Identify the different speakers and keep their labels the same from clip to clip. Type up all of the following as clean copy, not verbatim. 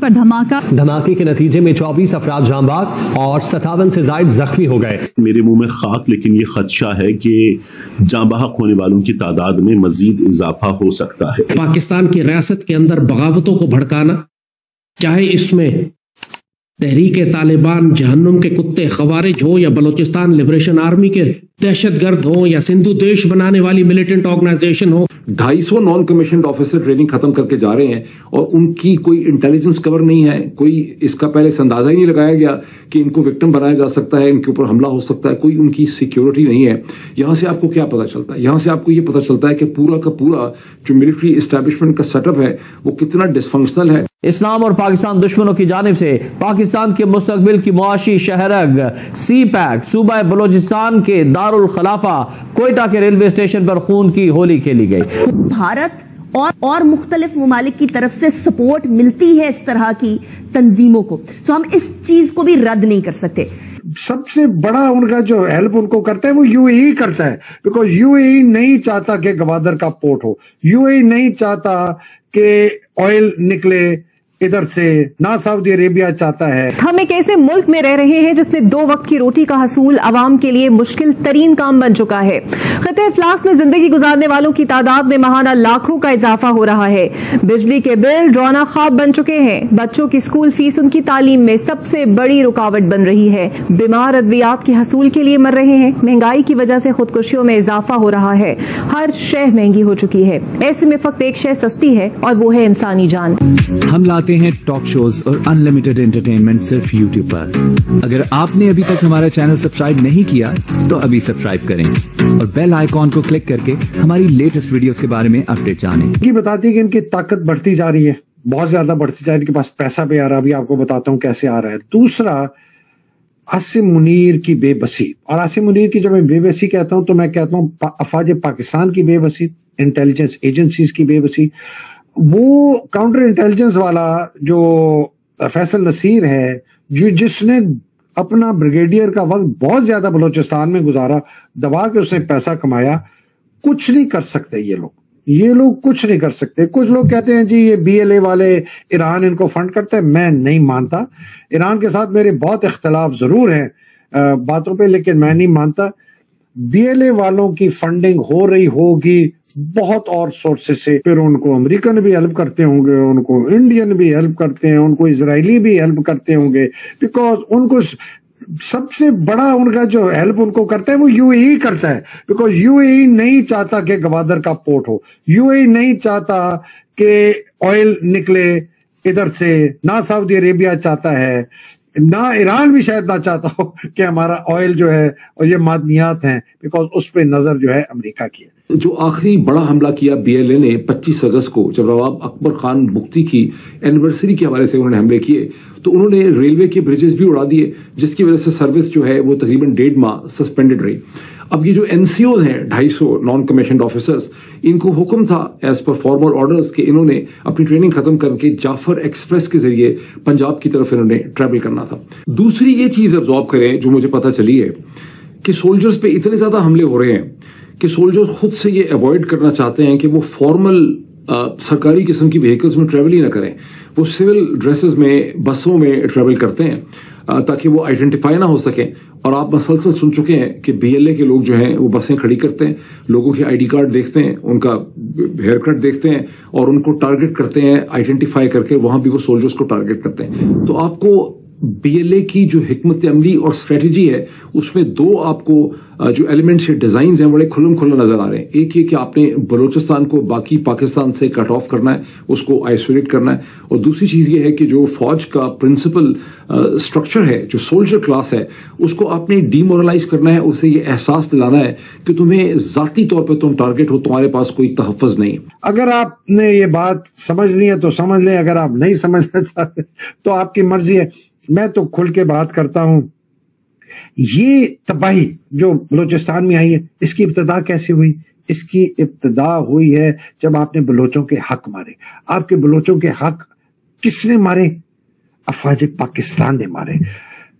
Speaker 1: पर धमाका।
Speaker 2: धमाके के नतीजे में 24 अफराद जान बाग और 57 से ज्यादा जख्मी हो गए।
Speaker 3: मेरे मुंह में खाक, लेकिन ये खदशा है कि जान बहक होने वालों की तादाद में मजीद इजाफा हो सकता है।
Speaker 4: पाकिस्तान की रियासत के अंदर बगावतों को भड़काना, चाहे इसमें तहरीक तालिबान, जहन्नुम के कुत्ते खवारिज हो, या बलूचिस्तान लिबरेशन आर्मी के दहशतगर्द हो, या सिंधु देश बनाने वाली मिलिटेंट ऑर्गेनाइजेशन हो,
Speaker 5: 250 नॉन कमीशन्ड ऑफिसर ट्रेनिंग खत्म करके जा रहे हैं और उनकी कोई इंटेलिजेंस कवर नहीं है। कोई इसका पहले से अंदाजा ही नहीं लगाया गया कि इनको विक्टिम बनाया जा सकता है, इनके ऊपर हमला हो सकता है, कोई उनकी सिक्योरिटी नहीं है। यहां से आपको क्या पता चलता है? यहां से आपको ये पता चलता है कि पूरा का पूरा जो मिलिट्री एस्टेब्लिशमेंट का सेटअप है वो कितना डिसफंक्शनल है।
Speaker 6: इस्लाम और पाकिस्तान दुश्मनों की जानिब से पाकिस्तान के मुस्तकबिल की मुआशी शहरग सी पैक सूबा बलोचिस्तान के दारुल खलाफा कोयटा के रेलवे स्टेशन पर खून की होली खेली गई।
Speaker 7: भारत और मुख्तलिफ ममालिक की तरफ से सपोर्ट मिलती है इस तरह की तंजीमों को, तो हम इस चीज को भी रद्द नहीं कर सकते।
Speaker 8: सबसे बड़ा उनका जो हेल्प उनको करता है वो यूएई करता है, बिकॉज यूएई नहीं चाहता कि गवादर का पोर्ट हो, यूएई नहीं चाहता कि ऑयल निकले इधर से, ना सऊदी अरेबिया चाहता है।
Speaker 9: हम एक ऐसे मुल्क में रह रहे हैं जिसमें 2 वक्त की रोटी का हसूल आवाम के लिए मुश्किल तरीन काम बन चुका है। खिते इफ्लास में जिंदगी गुजारने वालों की तादाद में माहाना लाखों का इजाफा हो रहा है। बिजली के बिल डरावना ख्वाब बन चुके हैं। बच्चों की स्कूल फीस उनकी तालीम में सबसे बड़ी रुकावट बन रही है। बीमार अद्वियात के हसूल के लिए मर रहे हैं। महंगाई की वजह से खुदकुशियों में इजाफा हो रहा है। हर शय महंगी हो चुकी है। ऐसे में फक्त एक शय सस्ती है और वो है इंसानी जान।
Speaker 10: हम लाते हैं टॉक शोज और अनलिमिटेड एंटरटेनमेंट सिर्फ YouTube पर। अगर आपने अभी तक हमारा चैनल सब्सक्राइब नहीं किया तो अभी सब्सक्राइब करें और बेल आइकॉन को क्लिक करके हमारी लेटेस्ट वीडियोस के बारे में अपडेट जानें।
Speaker 8: ये बताती है कि इनकी ताकत बढ़ती जा रही है, बहुत ज्यादा बढ़ती जा रही है, इनके पास पैसा भी आ रहा है। अभी आपको बताता हूँ कैसे आ रहा है। दूसरा, आसिम मुनीर की बेबसी। और आसिम मुनीर की जब मैं बेबसी कहता हूं तो मैं कहता हूं अफवाज पाकिस्तान की बेबसी, इंटेलिजेंस एजेंसीज की बेबसी। वो काउंटर इंटेलिजेंस वाला जो फैसल नसीर है, जो जिसने अपना ब्रिगेडियर का वक्त बहुत ज्यादा बलूचिस्तान में गुजारा, दबा के उसने पैसा कमाया, कुछ नहीं कर सकते ये लोग कुछ नहीं कर सकते। कुछ लोग कहते हैं जी ये BLA वाले ईरान इनको फंड करते हैं। मैं नहीं मानता। ईरान के साथ मेरे बहुत इख्तलाफ जरूर हैं बातों पे, लेकिन मैं नहीं मानता। BLA वालों की फंडिंग हो रही होगी बहुत और सोर्सेस से। फिर उनको अमेरिकन भी हेल्प करते होंगे, उनको इंडियन भी हेल्प करते हैं, उनको इजरायली भी हेल्प करते होंगे, बिकॉज उनको सबसे बड़ा उनका जो हेल्प उनको करता है वो यूएई करता है, बिकॉज यूएई नहीं चाहता कि गवादर का पोर्ट हो, यूएई नहीं चाहता कि ऑयल निकले इधर से, ना सऊदी अरेबिया चाहता है, ना ईरान भी शायद ना चाहता हो कि हमारा ऑयल जो है और ये मादनियात हैं, बिकॉज उस पर नजर जो है अमेरिका की है।
Speaker 5: जो आखिरी बड़ा हमला किया BLA ने 25 अगस्त को, जब नवाब अकबर खान बुख्ती की एनिवर्सरी के हवाले से उन्होंने हमले किए, तो उन्होंने रेलवे के ब्रिजेस भी उड़ा दिए, जिसकी वजह से सर्विस जो है वो तकरीबन 1.5 माह सस्पेंडेड रही। अब ये जो NCOs हैं 250 नॉन कमीशन्ड ऑफिसर्स, इनको हुक्म था एज पर फॉर्मल ऑर्डर्स कि इन्होंने अपनी ट्रेनिंग खत्म करके जाफर एक्सप्रेस के जरिए पंजाब की तरफ इन्होंने ट्रैवल करना था। दूसरी ये चीज ऑब्जर्व करें जो मुझे पता चली है कि सोल्जर्स पे इतने ज्यादा हमले हो रहे हैं कि सोल्जर्स खुद से ये अवॉइड करना चाहते हैं कि वो फॉर्मल सरकारी किस्म की व्हीकल्स में ट्रैवल ही ना करें। वो सिविल ड्रेसेस में, बसों में ट्रैवल करते हैं ताकि वो आइडेंटिफाई ना हो सकें। और आप मसलसल सुन चुके हैं कि BLA के लोग जो हैं वो बसें खड़ी करते हैं, लोगों के ID कार्ड देखते हैं, उनका हेयर कट देखते हैं और उनको टारगेट करते हैं, आइडेंटिफाई करके वहां भी वो सोल्जर्स को टारगेट करते हैं। तो आपको BLA की जो हिकमत अमली और स्ट्रेटजी है उसमें 2 आपको जो एलिमेंट्स या डिजाइन हैं बड़े खुल्लम खुल्ला नजर आ रहे हैं। एक ये कि आपने बलूचिस्तान को बाकी पाकिस्तान से कट ऑफ करना है, उसको आइसोलेट करना है, और दूसरी चीज ये है कि जो फौज का प्रिंसिपल स्ट्रक्चर है, जो सोल्जर क्लास है, उसको आपने डीमोरलाइज करना है, उसे ये एहसास दिलाना है कि तुम्हें जाती तौर पर तुम टारगेट हो, तुम्हारे पास कोई तहफ़्फ़ुज़ नहीं है।
Speaker 8: अगर आपने ये बात समझनी है तो समझ लें, अगर आप नहीं समझना चाहते तो आपकी मर्जी है। मैं तो खुल के बात करता हूं। ये तबाही जो बलूचिस्तान में आई है, इसकी इब्तिदा कैसे हुई? इसकी इब्तिदा हुई है जब आपने बलोचों के हक मारे। आपके बलोचों के हक किसने मारे? अफवाज पाकिस्तान ने मारे।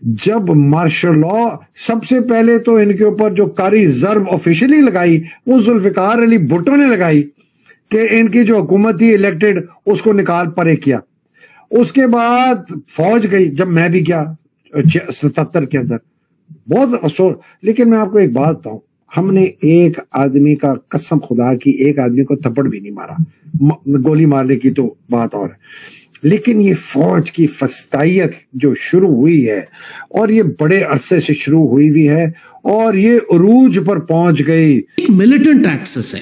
Speaker 8: जब मार्शल लॉ, सबसे पहले तो इनके ऊपर जो कारी ज़र्ब ऑफिशियली लगाई वो जुल्फिकार अली भुट्टो ने लगाई कि इनकी जो हुकूमत थी इलेक्टेड, उसको निकाल परे किया। اس کے بعد فوج گئی جب میں بھی گیا 77 کے اندر، بہت افسوس. لیکن میں آپ کو ایک بات بتاؤں، ہم نے ایک آدمی کا قسم خدا کی ایک آدمی کو تھپڑ بھی نہیں مارا، گولی مارنے کی تو بات اور ہے. لیکن یہ فوج کی فسطائیت جو شروع ہوئی ہے اور یہ بڑے عرصے سے شروع ہوئی بھی ہے اور یہ عروج پر پہنچ گئی.
Speaker 4: ایک ملیٹنٹ ایکسس ہے،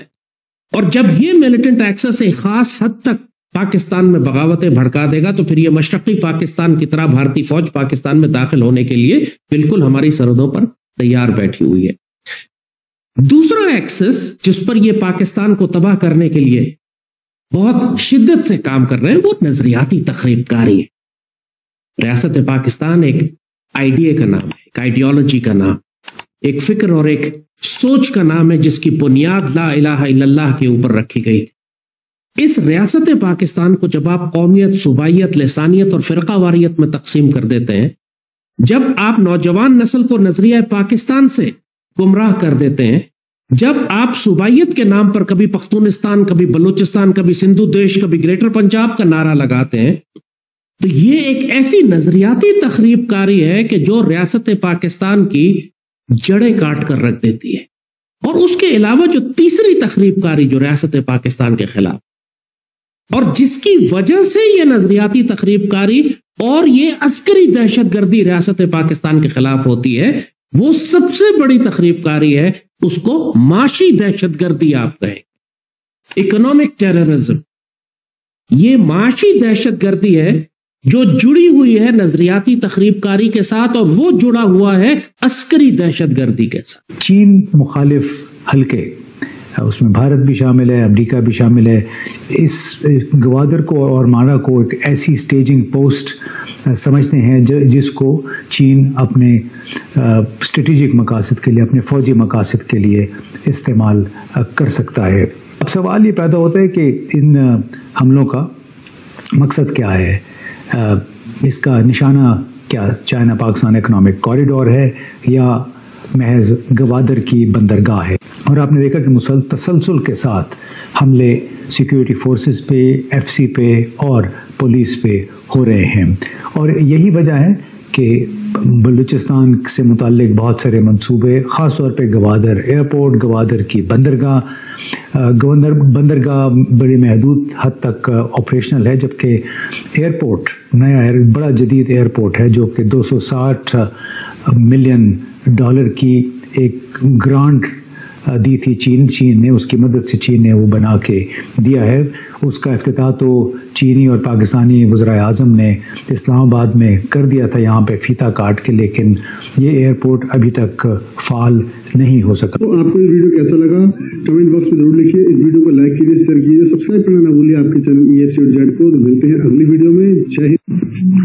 Speaker 4: اور جب یہ ملیٹنٹ ایکسس ایک خاص حد تک پاکستان میں بغاوتیں بھڑکا دے گا تو پھر یہ مشرقی پاکستان کی طرح بھارتی فوج پاکستان میں داخل ہونے کے لیے بالکل ہماری سرحدوں پر تیار بیٹھی ہوئی ہے. دوسرا ایکسس جس پر یہ پاکستان کو تباہ کرنے کے لیے بہت شدت سے کام کر رہے ہیں وہ نظریاتی تخریب کاری ہے. ریاست پاکستان ایک آئیڈیا کا نام ہے، ایک آئیڈیالوجی کا نام، ایک فکر اور ایک سوچ کا نام ہے جس کی بنیاد لا الہ الا اللہ کے اوپر رکھی گئی تھی. اس ریاست پاکستان کو جب آپ قومیت، صوبائیت، لسانیت اور فرقہ واریت میں تقسیم کر دیتے ہیں، جب آپ نوجوان نسل کو نظریہ پاکستان سے گمراہ کر دیتے ہیں، جب آپ صوبائیت کے نام پر کبھی پختونستان، کبھی بلوچستان، کبھی سندھو دیش، کبھی گریٹر پنجاب کا نعرہ لگاتے ہیں، تو یہ ایک ایسی نظریاتی تخریب کاری ہے کہ جو ریاست پاکستان کی جڑیں کاٹ کر رکھ دیتی ہے. اور اس کے علاوہ جو تیسری تخریب کاری جو ریاست پاکستان کے خلاف، اور جس کی وجہ سے یہ نظریاتی تخریب کاری اور یہ عسکری دہشت گردی ریاست پاکستان کے خلاف ہوتی ہے، وہ سب سے بڑی تخریب کاری ہے. اس کو معاشی دہشت گردی آپ کہیں، اکنامک ٹیررزم. یہ معاشی دہشت گردی ہے جو جڑی ہوئی ہے نظریاتی تخریب کاری کے ساتھ، اور وہ جڑا ہوا ہے عسکری دہشت گردی کے ساتھ.
Speaker 1: چین مخالف حلقے، اس میں بھارت بھی شامل ہے، امریکہ بھی شامل ہے، اس گوادر کو اور مارا کو ایک ایسی سٹیجنگ پوسٹ سمجھتے ہیں جس کو چین اپنے اسٹریٹجک مقاصد کے لیے، اپنے فوجی مقاصد کے لیے استعمال کر سکتا ہے. اب سوال یہ پیدا ہوتا ہے کہ ان حملوں کا مقصد کیا ہے، اس کا نشانہ کیا چائنا پاکستان اکنامک کوریڈور ہے یا محض گوادر کی بندرگاہ ہے. اور آپ نے دیکھا کہ تسلسل کے ساتھ حملے سیکیورٹی فورسز پہ، ایف سی پہ اور پولیس پہ ہو رہے ہیں. اور یہی وجہ ہے کہ بلوچستان سے متعلق بہت سارے منصوبے، خاص طور پہ گوادر ایئرپورٹ، گوادر کی بندرگاہ بڑی محدود حد تک آپریشنل ہے، جبکہ ایئرپورٹ نیا بڑا جدید ایئرپورٹ ہے جو کہ $260 ملین کی ایک گرانٹ دی تھی چین نے، اس کی مدد سے چین نے وہ بنا کے دیا ہے. اس کا افتتاح تو چینی اور پاکستانی وزرائے اعظم نے اسلام آباد میں کر دیا تھا یہاں پہ فیتا کاٹ کے، لیکن یہ ایئرپورٹ ابھی تک فعال نہیں ہو سکا.
Speaker 11: تو آپ کو یہ ویڈیو کیسا لگا کمنٹ باکس میں ضرور لکھیے. اس ویڈیو کو لائک کیجیے، شیئر کیجیے، سبسکرائب کرنا نہ بھولیے آپ کے چینل ESC کو. ملتے ہیں اگلی ویڈیو میں. جے ہند.